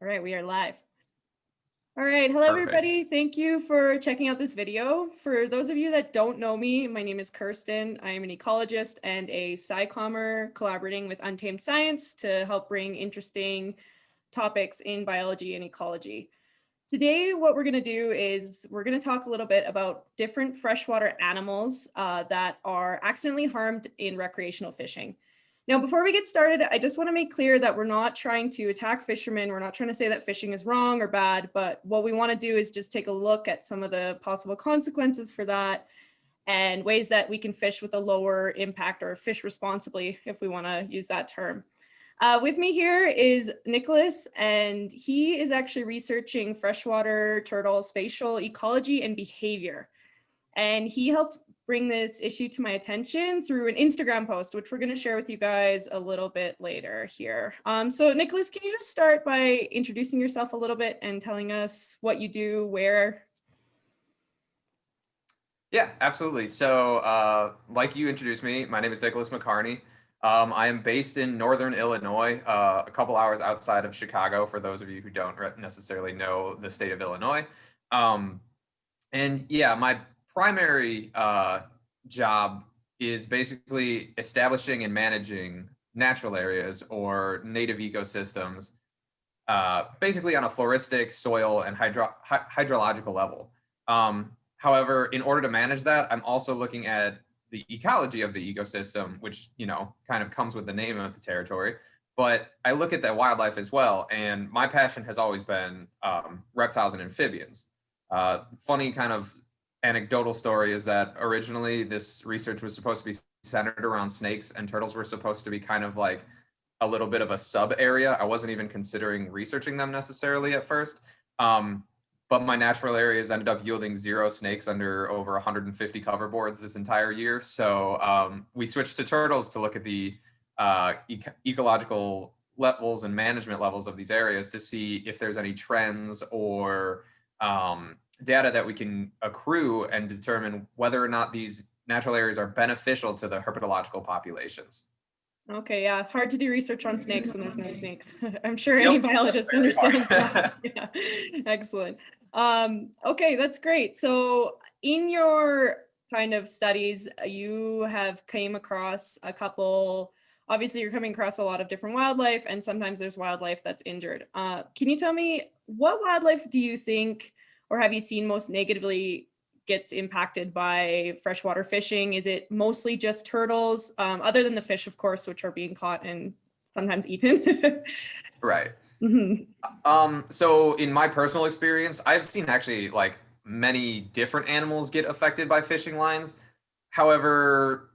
All right, we are live. All right, hello Perfect. everybody. Thank you for checking out this video. For those of you that don't know me, my name is Kirsten. I am an ecologist and a SciCommer collaborating with Untamed Science to help bring interesting topics in biology and ecology. Today, what we're going to do is we're going to talk a little bit about different freshwater animals that are accidentally harmed in recreational fishing. Now, before we get started, I just want to make clear that we're not trying to attack fishermen. We're not trying to say that fishing is wrong or bad, but what we want to do is just take a look at some of the possible consequences for that and ways that we can fish with a lower impact or fish responsibly, if we want to use that term. With me here is Nicholas, and he is actually researching freshwater turtle spatial ecology and behavior. And he helped bring this issue to my attention through an Instagram post, which we're going to share with you guys a little bit later here. So Nicholas, can you just start by introducing yourself a little bit and telling us what you do, where? Yeah, absolutely. So like you introduced me, my name is Nicholas McCarney. I am based in Northern Illinois, a couple hours outside of Chicago, for those of you who don't necessarily know the state of Illinois. And yeah, my primary job is basically establishing and managing natural areas or native ecosystems, basically on a floristic, soil, and hydrological level. However, in order to manage that, I'm also looking at the ecology of the ecosystem, which, kind of comes with the name of the territory. But I look at the wildlife as well. And my passion has always been reptiles and amphibians. Funny kind of anecdotal story is that originally this research was supposed to be centered around snakes, and turtles were supposed to be kind of like a little bit of a sub area. I wasn't even considering researching them necessarily at first. But my natural areas ended up yielding 0 snakes under over 150 cover boards this entire year. So we switched to turtles to look at the ecological levels and management levels of these areas to see if there's any trends or data that we can accrue and determine whether or not these natural areas are beneficial to the herpetological populations. Okay, yeah, hard to do research on snakes when there's no snakes. I'm sure any biologist understands that. Yeah, excellent. Okay, that's great. So in your kind of studies, you have came across a couple, obviously you're coming across a lot of different wildlife, and sometimes there's wildlife that's injured. Can you tell me what wildlife do you think, or have you seen most negatively gets impacted by freshwater fishing? Is it mostly just turtles, other than the fish, of course, which are being caught and sometimes eaten? Right. Mm-hmm. So in my personal experience, I've seen actually like many different animals get affected by fishing lines. However,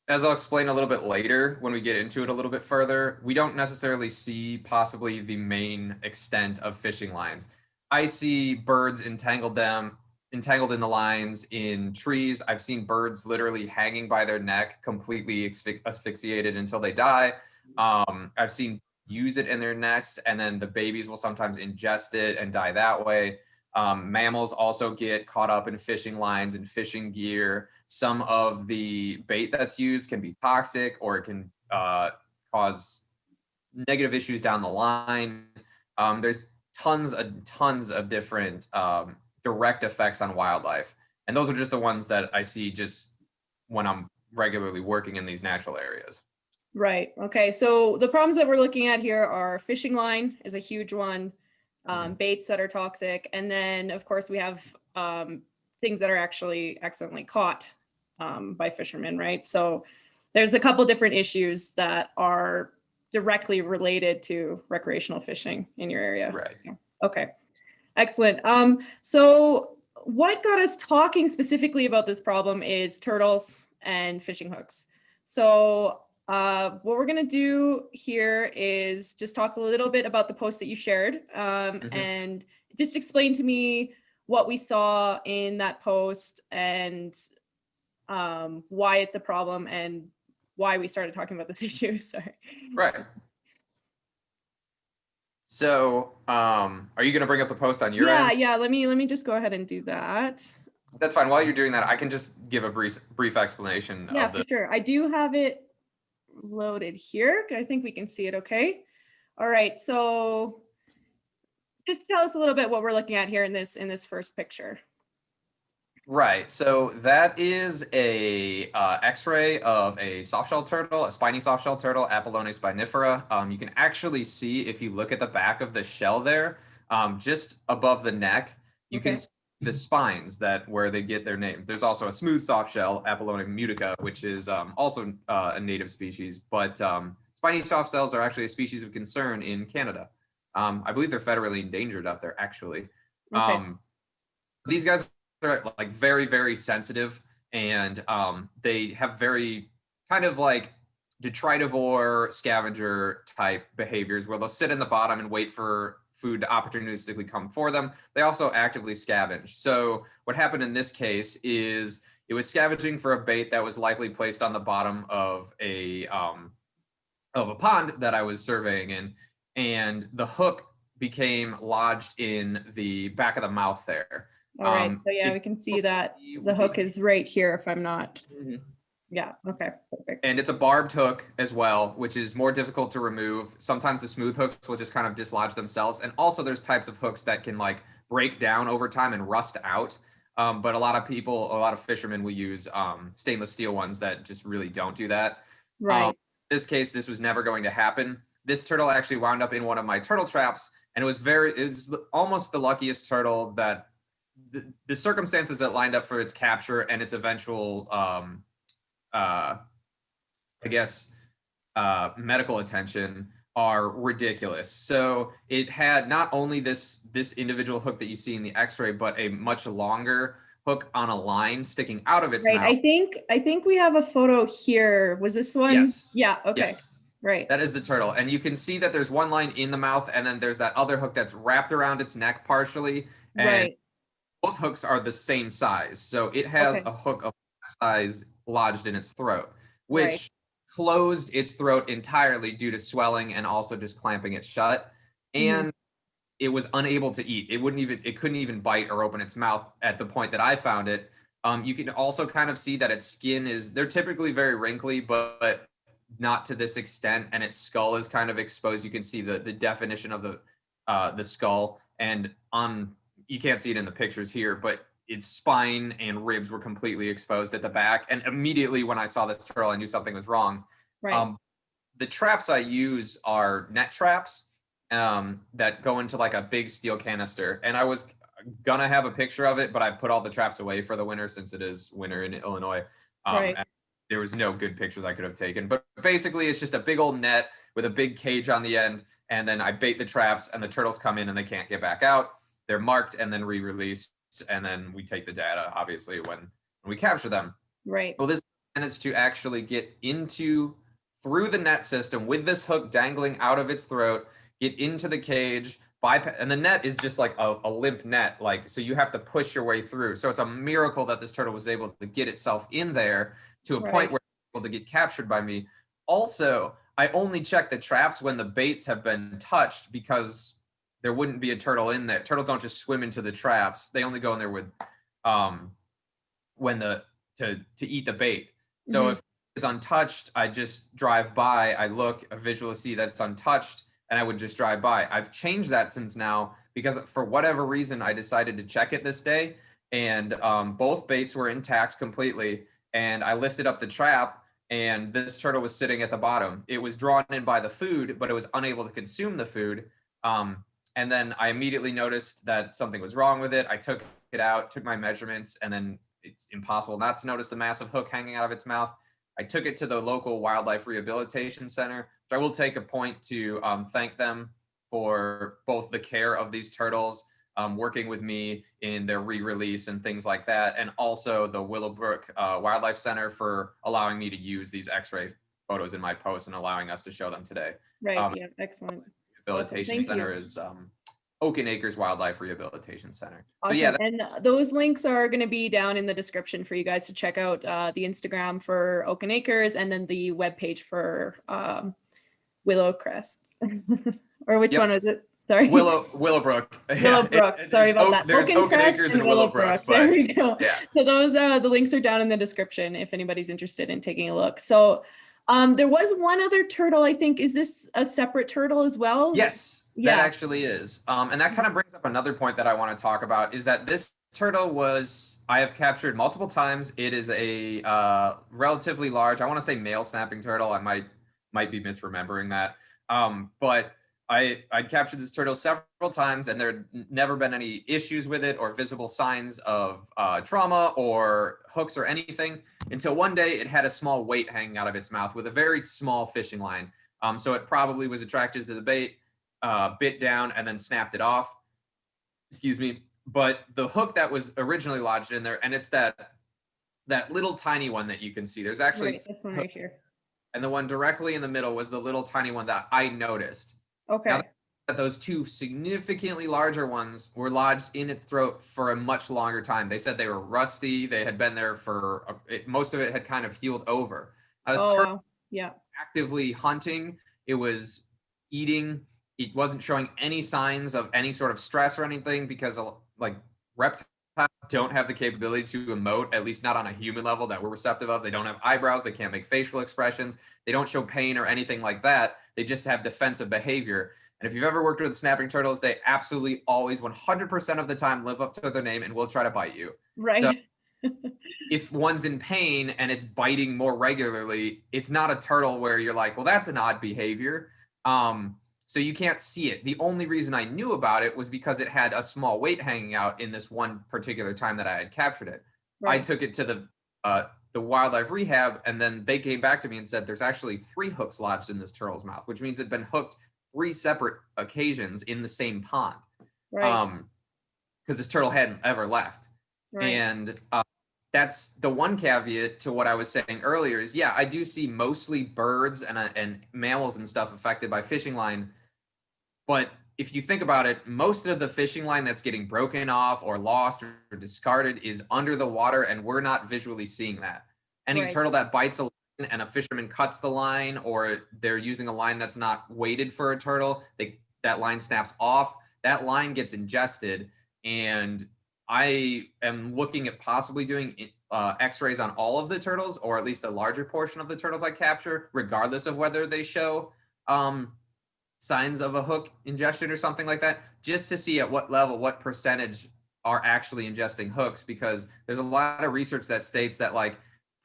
as I'll explain a little bit later when we get into it a little bit further, we don't necessarily see possibly the main extent of fishing lines. I see birds entangled in the lines in trees. I've seen birds literally hanging by their neck, completely asphyxiated until they die. I've seen use it in their nests, and then the babies will sometimes ingest it and die that way. Mammals also get caught up in fishing lines and fishing gear. Some of the bait that's used can be toxic, or it can cause negative issues down the line. There's tons of different direct effects on wildlife, and those are just the ones that I see just when I'm regularly working in these natural areas. Right. Okay. So the problems that we're looking at here are fishing line is a huge one, baits that are toxic, and then of course we have things that are actually accidentally caught by fishermen, right? So there's a couple different issues that are directly related to recreational fishing in your area. Right. Okay. Excellent. So what got us talking specifically about this problem is turtles and fishing hooks. So what we're going to do here is just talk a little bit about the post that you shared, and just explain to me what we saw in that post and why it's a problem and why we started talking about this issue. Sorry. Right. So, are you going to bring up the post on your end? Yeah. Let me just go ahead and do that. That's fine. While you're doing that, I can just give a brief explanation Yeah, of the. for sure. I do have it loaded here. I think we can see it okay. All right, so Just tell us a little bit what we're looking at here in this first picture. Right. So that is a X-ray of a softshell turtle, a spiny softshell turtle, Apollone spinifera. You can actually see if you look at the back of the shell there, just above the neck, you can Okay. see the spines that where they get their names. There's also a smooth softshell, Apollone mutica, which is also a native species, but spiny softshells are actually a species of concern in Canada. I believe they're federally endangered up there, actually. Okay. These guys are like very, very sensitive, and they have very kind of like detritivore scavenger type behaviors where they'll sit in the bottom and wait for food to opportunistically come for them. They also actively scavenge. So what happened in this case is it was scavenging for a bait that was likely placed on the bottom of a pond that I was surveying in, and the hook became lodged in the back of the mouth there. All right. So yeah, we can see that the hook is right here if I'm not. Mhm. Yeah. Okay. Perfect. And it's a barbed hook as well, which is more difficult to remove. Sometimes the smooth hooks will just kind of dislodge themselves. And also there's types of hooks that can like break down over time and rust out. But a lot of fishermen will use stainless steel ones that just really don't do that. Right. In this case, this was never going to happen. This turtle actually wound up in one of my turtle traps, and it was almost the luckiest turtle that the circumstances that lined up for its capture and its eventual I guess medical attention are ridiculous. So it had not only this individual hook that you see in the X-ray, but a much longer hook on a line sticking out of its Right. mouth. I think we have a photo here. Was this one? Yes. Yeah. Okay. Yes. Right. That is the turtle. And you can see that there's one line in the mouth, and then there's that other hook that's wrapped around its neck partially. And Right. both hooks are the same size. So it has Okay. a hook of that size lodged in its throat, Right. which closed its throat entirely due to swelling and also just clamping it shut. And it was unable to eat. It couldn't even bite or open its mouth at the point that I found it. You can also kind of see that its skin they're typically very wrinkly, but not to this extent. And its skull is kind of exposed. You can see the definition of the skull, and you can't see it in the pictures here, but its spine and ribs were completely exposed at the back. And immediately when I saw this turtle, I knew something was wrong. Right. The traps I use are net traps that go into like a big steel canister. And I was gonna have a picture of it, but I put all the traps away for the winter since it is winter in Illinois. Right. And there was no good pictures I could have taken. But basically, it's just a big old net with a big cage on the end. And then I bait the traps, and the turtles come in and they can't get back out. They're marked and then re-released. And then we take the data, obviously, when we capture them. Right. Well, this managed to actually get through the net system with this hook dangling out of its throat, get into the cage, and the net is just like a limp net, so you have to push your way through. So it's a miracle that this turtle was able to get itself in there to a point where it's able to get captured by me. Also, I only check the traps when the baits have been touched because there wouldn't be a turtle in there. Turtles don't just swim into the traps. They only go in there with to eat the bait. So if it's untouched, I just drive by, I look, I visually see that it's untouched, and I would just drive by. I've changed that since now because for whatever reason, I decided to check it this day, and both baits were intact completely. And I lifted up the trap, and this turtle was sitting at the bottom. It was drawn in by the food, but it was unable to consume the food. And then I immediately noticed that something was wrong with it. I took it out, took my measurements, and then it's impossible not to notice the massive hook hanging out of its mouth. I took it to the local wildlife rehabilitation center, which I will take a point to thank them for both the care of these turtles, working with me in their re-release and things like that, and also the Willowbrook Wildlife Center for allowing me to use these X-ray photos in my post and allowing us to show them today. Right. Yeah. Excellent. Rehabilitation Center is Oaken Acres Wildlife Rehabilitation Center. Awesome. So yeah, and those links are going to be down in the description for you guys to check out the Instagram for Oaken Acres and then the webpage for Willowcrest. Or which one is it? Sorry. Willowbrook. Willowbrook. Sorry about that. There's Oaken Acres and Willowbrook. There we go. Yeah. So those the links are down in the description if anybody's interested in taking a look. So there was one other turtle, I think. Is this a separate turtle as well? Yes. That Yeah. actually is. And that kind of brings up another point that I want to talk about is that this turtle I have captured multiple times. It is a relatively large, I want to say male snapping turtle. I might be misremembering that. But I'd captured this turtle several times and there'd never been any issues with it or visible signs of trauma or hooks or anything until one day it had a small weight hanging out of its mouth with a very small fishing line. So it probably was attracted to the bait, bit down, and then snapped it off. Excuse me. But the hook that was originally lodged in there, and it's that little tiny one that you can see. There's actually, Right. This one right here. and the one directly in the middle was the little tiny one that I noticed. Now Okay. that those two significantly larger ones were lodged in its throat for a much longer time. They said they were rusty. They had been there for most of it had kind of healed over. I was Oh, wow. Yeah. actively hunting. It was eating. It wasn't showing any signs of any sort of stress or anything because like reptiles don't have the capability to emote, at least not on a human level that we're receptive of. They don't have eyebrows. They can't make facial expressions. They don't show pain or anything like that. They just have defensive behavior. And if you've ever worked with snapping turtles, they absolutely always 100% of the time live up to their name and will try to bite you. So Right. if one's in pain and it's biting more regularly, it's not a turtle where you're like, well, that's an odd behavior. So you can't see it. The only reason I knew about it was because it had a small weight hanging out in this one particular time that I had captured it. I Right. took it to the wildlife rehab, and then they came back to me and said there's actually 3 hooks lodged in this turtle's mouth, which means it'd been hooked 3 separate occasions in the same pond. Right. Because this turtle hadn't ever left. Right. And that's the one caveat to what I was saying earlier is, yeah, I do see mostly birds and mammals and stuff affected by fishing line. But if you think about it, most of the fishing line that's getting broken off or lost or discarded is under the water, and we're not visually seeing that. Any Right. turtle that bites a line and a fisherman cuts the line, or they're using a line that's not weighted for a turtle, that line snaps off, that line gets ingested. And I am looking at possibly doing x-rays on all of the turtles, or at least a larger portion of the turtles I capture, regardless of whether they show signs of a hook ingestion or something like that, just to see at what level, what percentage are actually ingesting hooks. Because there's a lot of research that states that, like,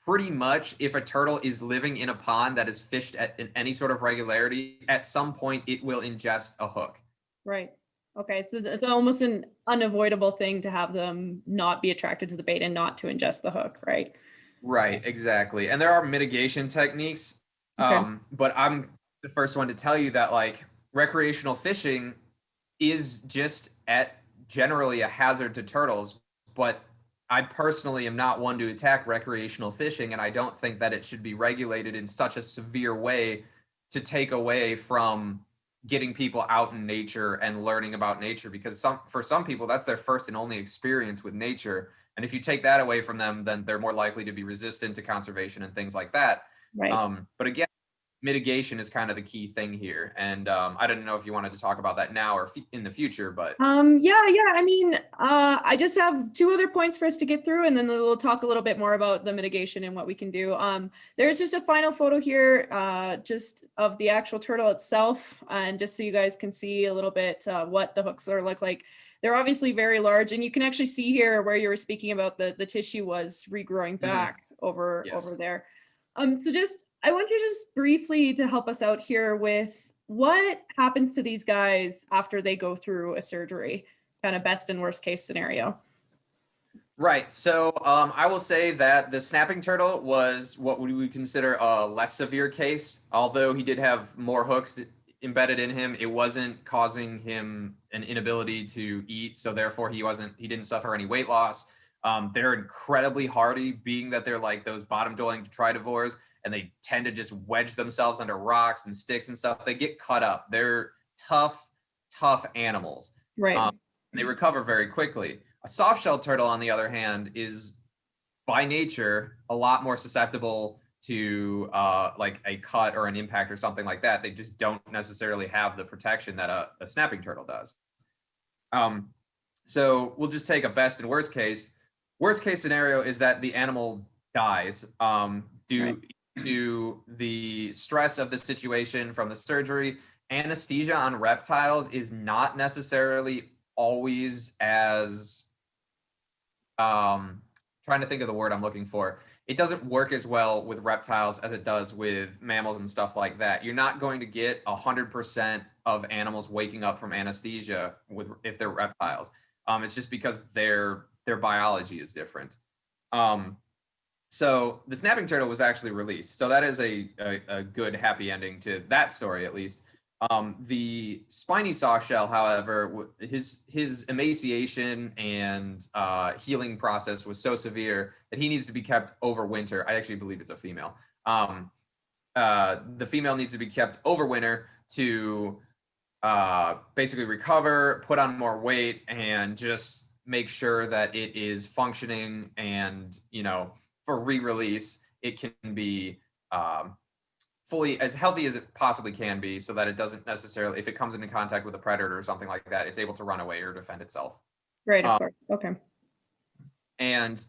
pretty much if a turtle is living in a pond that is fished in any sort of regularity, at some point it will ingest a hook. Right. Okay. So it's almost an unavoidable thing to have them not be attracted to the bait and not to ingest the hook, right? Right, exactly. And there are mitigation techniques, Okay. but I'm the first one to tell you that, like, recreational fishing is just at generally a hazard to turtles. But I personally am not one to attack recreational fishing, and I don't think that it should be regulated in such a severe way to take away from getting people out in nature and learning about nature, because for some people that's their first and only experience with nature. And if you take that away from them, then they're more likely to be resistant to conservation and things like that. Right. But again, mitigation is kind of the key thing here. And I didn't know if you wanted to talk about that now or in the future, but Yeah. I mean, I just have 2 other points for us to get through, and then we'll talk a little bit more about the mitigation and what we can do. There's just a final photo here, just of the actual turtle itself, and just so you guys can see a little bit what the hooks are look like. They're obviously very large, and you can actually see here where you were speaking about the tissue was regrowing back over yes. there. So just I want you just briefly to help us out here with what happens to these guys after they go through a surgery, kind of best and worst case scenario. Right. So I will say that the snapping turtle was what we would consider a less severe case. Although he did have more hooks embedded in him, it wasn't causing him an inability to eat. So therefore, he didn't suffer any weight loss. They're incredibly hardy, being that they're like those bottom dwelling detritivores, and they tend to just wedge themselves under rocks and sticks and stuff. They get cut up. They're tough, tough animals. Right. They recover very quickly. A soft-shelled turtle, on the other hand, is by nature a lot more susceptible to like a cut or an impact or something like that. They just don't necessarily have the protection that a snapping turtle does. Um, so we'll just take a best and worst case. Worst case scenario is that the animal dies Right. due to the stress of the situation from the surgery anesthesia on reptiles is not necessarily always as trying to think of the word I'm looking for. It doesn't work as well with reptiles as it does with mammals and stuff like that. You're not going to get 100% of animals waking up from anesthesia if they're reptiles. It's just because their biology is different. So the snapping turtle was actually released. So that is a good happy ending to that story, at least. The spiny softshell, however, his emaciation and healing process was so severe that he needs to be kept over winter. I actually believe it's a female. The female needs to be kept over winter to basically recover, put on more weight, and just make sure that it is functioning and, for re-release, it can be fully as healthy as it possibly can be, so that it doesn't necessarily, if it comes into contact with a predator or something like that, it's able to run away or defend itself. Right, of course. Okay. And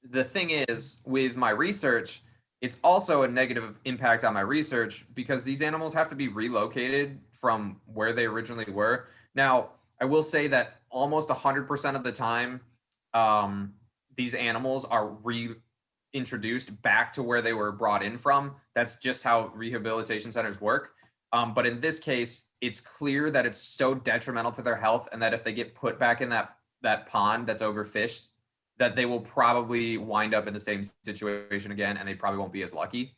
the thing is, with my research, it's also a negative impact on my research because these animals have to be relocated from where they originally were. Now, I will say that almost 100% of the time, these animals are reintroduced back to where they were brought in from. That's just how rehabilitation centers work. But in this case, it's clear that it's so detrimental to their health, and that if they get put back in that pond that's overfished, that they will probably wind up in the same situation again, and they probably won't be as lucky.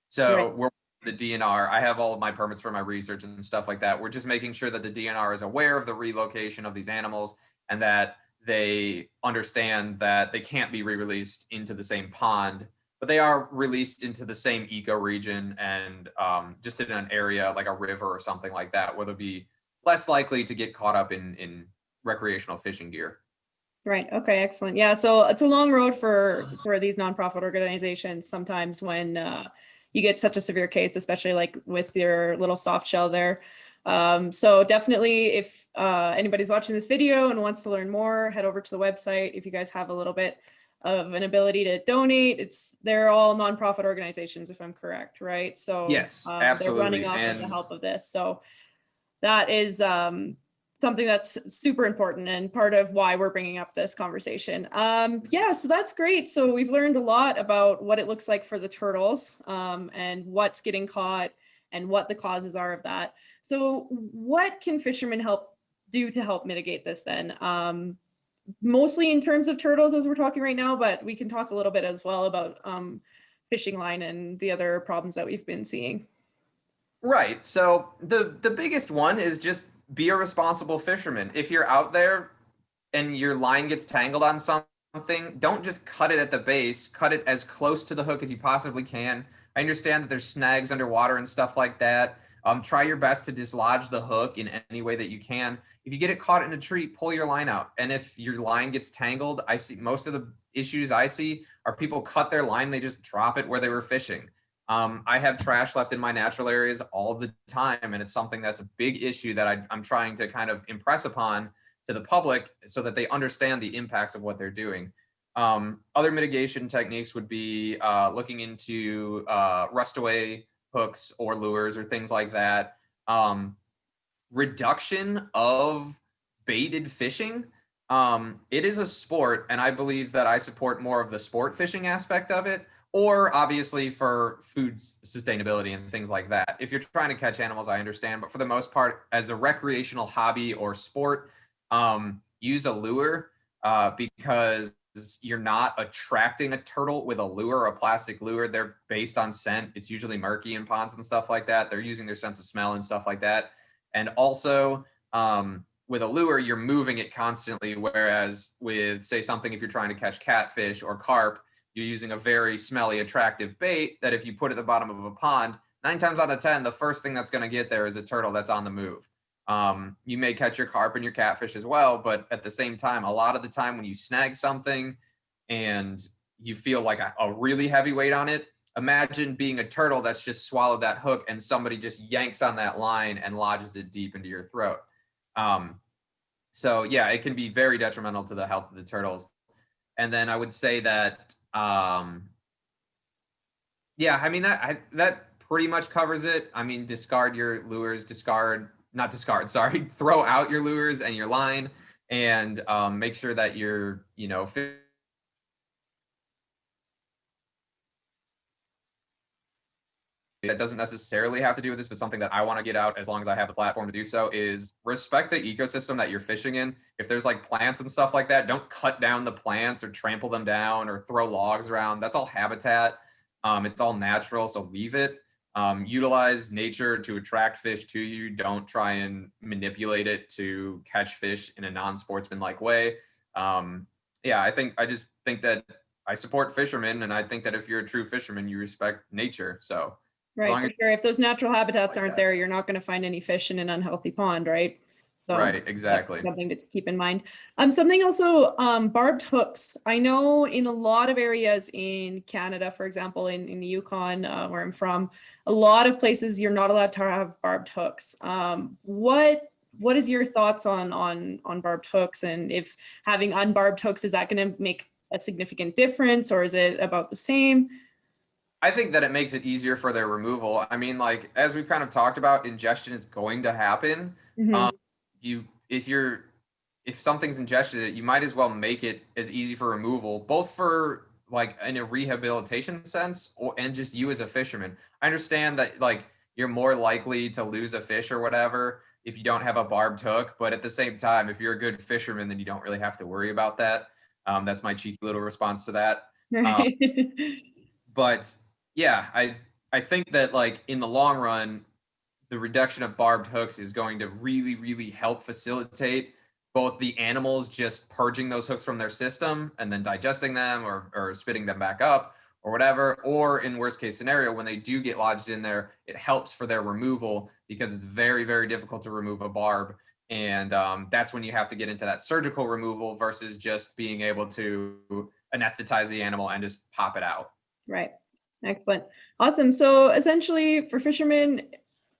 So right. We're the DNR. I have all of my permits for my research and stuff like that. We're just making sure that the DNR is aware of the relocation of these animals, and that they understand that they can't be re-released into the same pond, but they are released into the same ecoregion and just in an area like a river or something like that, where they'll be less likely to get caught up in recreational fishing gear. Right. Okay. Excellent. Yeah. So it's a long road for these nonprofit organizations sometimes when you get such a severe case, especially like with your little soft shell there. So definitely, if anybody's watching this video and wants to learn more, head over to the website. If you guys have a little bit of an ability to donate, they're all nonprofit organizations, if I'm correct, right? So yes, absolutely. They're running off of the help of this. So that is something that's super important and part of why we're bringing up this conversation. Yeah, so that's great. So we've learned a lot about what it looks like for the turtles and what's getting caught and what the causes are of that. So what can fishermen do to help mitigate this then? Mostly in terms of turtles as we're talking right now, but we can talk a little bit as well about fishing line and the other problems that we've been seeing. Right. So the biggest one is just be a responsible fisherman. If you're out there and your line gets tangled on something, don't just cut it at the base, cut it as close to the hook as you possibly can. I understand that there's snags underwater and stuff like that. Try your best to dislodge the hook in any way that you can. If you get it caught in a tree, pull your line out. And if your line gets tangled, I see most of the issues I see are people cut their line, they just drop it where they were fishing. I have trash left in my natural areas all the time, and it's something that's a big issue that I'm trying to kind of impress upon to the public so that they understand the impacts of what they're doing. Other mitigation techniques would be looking into rust-away hooks or lures or things like that. Reduction of baited fishing. It is a sport, and I believe that I support more of the sport fishing aspect of it, or obviously for food sustainability and things like that. If you're trying to catch animals, I understand, but for the most part, as a recreational hobby or sport, use a lure because you're not attracting a turtle with a lure or a plastic lure. They're based on scent. It's usually murky in ponds and stuff like that. They're using their sense of smell and stuff like that. And also, with a lure, you're moving it constantly, whereas with, say, something if you're trying to catch catfish or carp, you're using a very smelly, attractive bait that if you put at the bottom of a pond, 9 times out of 10, the first thing that's going to get there is a turtle that's on the move. You may catch your carp and your catfish as well, but at the same time, a lot of the time when you snag something and you feel like a really heavy weight on it, imagine being a turtle that's just swallowed that hook and somebody just yanks on that line and lodges it deep into your throat. So yeah, it can be very detrimental to the health of the turtles. And then I would say that, yeah, I mean, that pretty much covers it. I mean, discard your lures, not discard, sorry, throw out your lures and your line, and make sure that you're, that doesn't necessarily have to do with this, but something that I want to get out as long as I have the platform to do so is respect the ecosystem that you're fishing in. If there's like plants and stuff like that, don't cut down the plants or trample them down or throw logs around. That's all habitat. It's all natural, so leave it. Utilize nature to attract fish to you. Don't try and manipulate it to catch fish in a non-sportsmanlike way. Yeah, I just think that I support fishermen, and I think that if you're a true fisherman, you respect nature. So Right, for sure. If those natural habitats aren't there, you're not going to find any fish in an unhealthy pond, right? So right, exactly. something to keep in mind. Something also, barbed hooks. I know in a lot of areas in Canada, for example, in the Yukon, where I'm from, a lot of places you're not allowed to have barbed hooks. What is your thoughts on barbed hooks, and if having unbarbed hooks, is that going to make a significant difference, or is it about the same? I think that it makes it easier for their removal. I mean, like, as we've kind of talked about, ingestion is going to happen. Mhm. If something's ingested, you might as well make it as easy for removal, both for like in a rehabilitation sense and just you as a fisherman. I understand that like you're more likely to lose a fish or whatever if you don't have a barbed hook, but at the same time, if you're a good fisherman, then you don't really have to worry about that. That's my cheeky little response to that. Right. But yeah, I think that like in the long run, the reduction of barbed hooks is going to really, really help facilitate both the animals just purging those hooks from their system and then digesting them or spitting them back up or whatever, or in worst case scenario, when they do get lodged in there, it helps for their removal because it's very, very difficult to remove a barb. And that's when you have to get into that surgical removal versus just being able to anesthetize the animal and just pop it out. Right. Excellent. Awesome. So essentially for fishermen,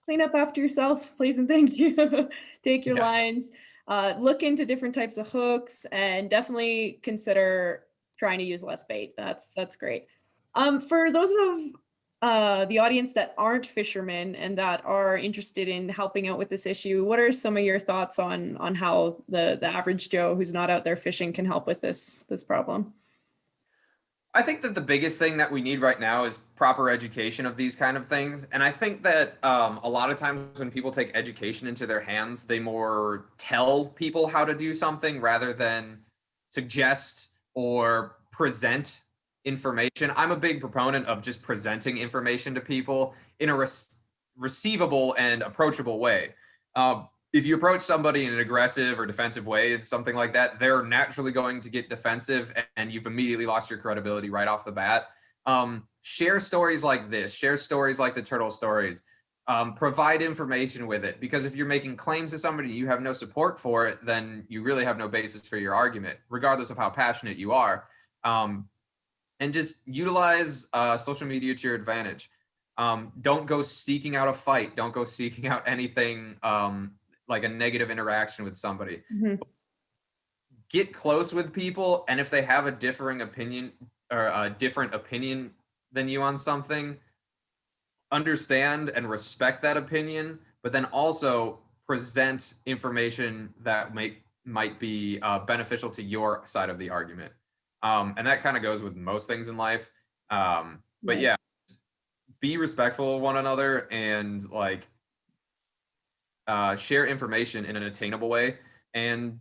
clean up after yourself, please and thank you. Take your lines, look into different types of hooks, and definitely consider trying to use less bait. That's great. For those of the audience that aren't fishermen and that are interested in helping out with this issue, what are some of your thoughts on how the average Joe who's not out there fishing can help with this problem? I think that the biggest thing that we need right now is proper education of these kind of things. And I think that a lot of times when people take education into their hands, they more tell people how to do something rather than suggest or present information. I'm a big proponent of just presenting information to people in a receivable and approachable way. If you approach somebody in an aggressive or defensive way, it's something like that, they're naturally going to get defensive and you've immediately lost your credibility right off the bat. Share stories like this, share stories like the turtle stories, provide information with it, because if you're making claims to somebody you have no support for it, then you really have no basis for your argument, regardless of how passionate you are. And just utilize social media to your advantage. Don't go seeking out a fight. Don't go seeking out anything like a negative interaction with somebody. Mm-hmm. Get close with people, and if they have a differing opinion or a different opinion than you on something, understand and respect that opinion, but then also present information that might be beneficial to your side of the argument. And that kind of goes with most things in life. But yeah, be respectful of one another and like share information in an attainable way, and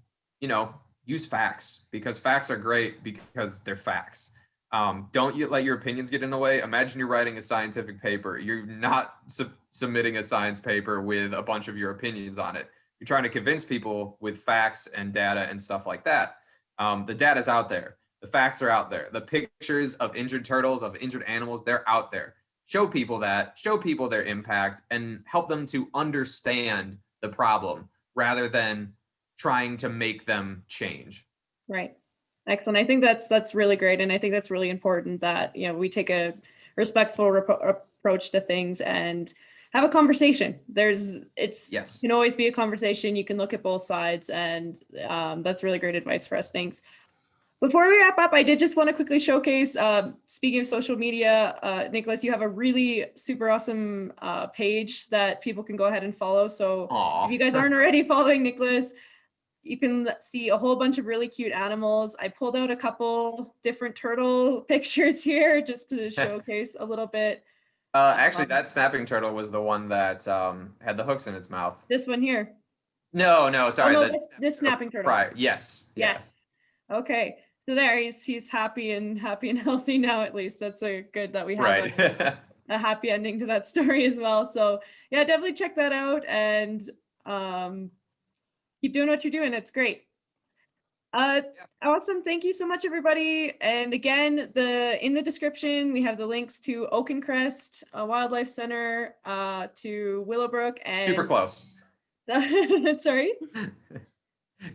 use facts, because facts are great because they're facts. Don't let your opinions get in the way. Imagine you're writing a scientific paper. You're not submitting a science paper with a bunch of your opinions on it. You're trying to convince people with facts and data and stuff like that. The data's out there. The facts are out there. The pictures of injured turtles, of injured animals, they're out there. Show people that, show people their impact, and help them to understand the problem rather than trying to make them change. Right. Excellent. I think that's really great. And I think that's really important that, we take a respectful approach to things and have a conversation. Yes. Can always be a conversation. You can look at both sides, and that's really great advice for us. Thanks. Before we wrap up, I did just want to quickly showcase, speaking of social media, Nicholas, you have a really super awesome page that people can go ahead and follow. So Aw. if you guys aren't already following Nicholas, you can see a whole bunch of really cute animals. I pulled out a couple different turtle pictures here just to showcase a little bit. Actually, that snapping turtle was the one that had the hooks in its mouth. This one here. No, Oh sorry. no, this snapping turtle. Right. Yes. Yes. Okay. So there, he's happy and healthy now. At least that's a good that we have Right. a happy ending to that story as well. So yeah, definitely check that out and keep doing what you're doing. It's great. Awesome. Thank you so much, everybody. And again, in the description, we have the links to Oakencrest Wildlife Center, to Willowbrook, and Super close. sorry.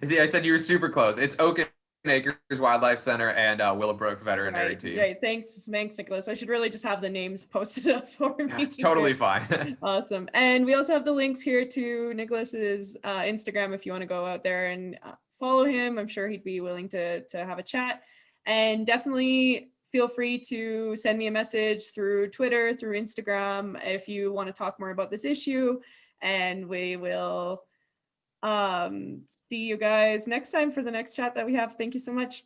See, I said you were super close. It's Oak Acres Wildlife Center and Willowbrook Veterinary Team. Right. Thanks, Nicholas. I should really just have the names posted up for me. That's totally fine. Awesome. And we also have the links here to Nicholas's Instagram if you want to go out there and follow him. I'm sure he'd be willing to have a chat. And definitely feel free to send me a message through Twitter, through Instagram, if you want to talk more about this issue. And we will see you guys next time for the next chat that we have. Thank you so much.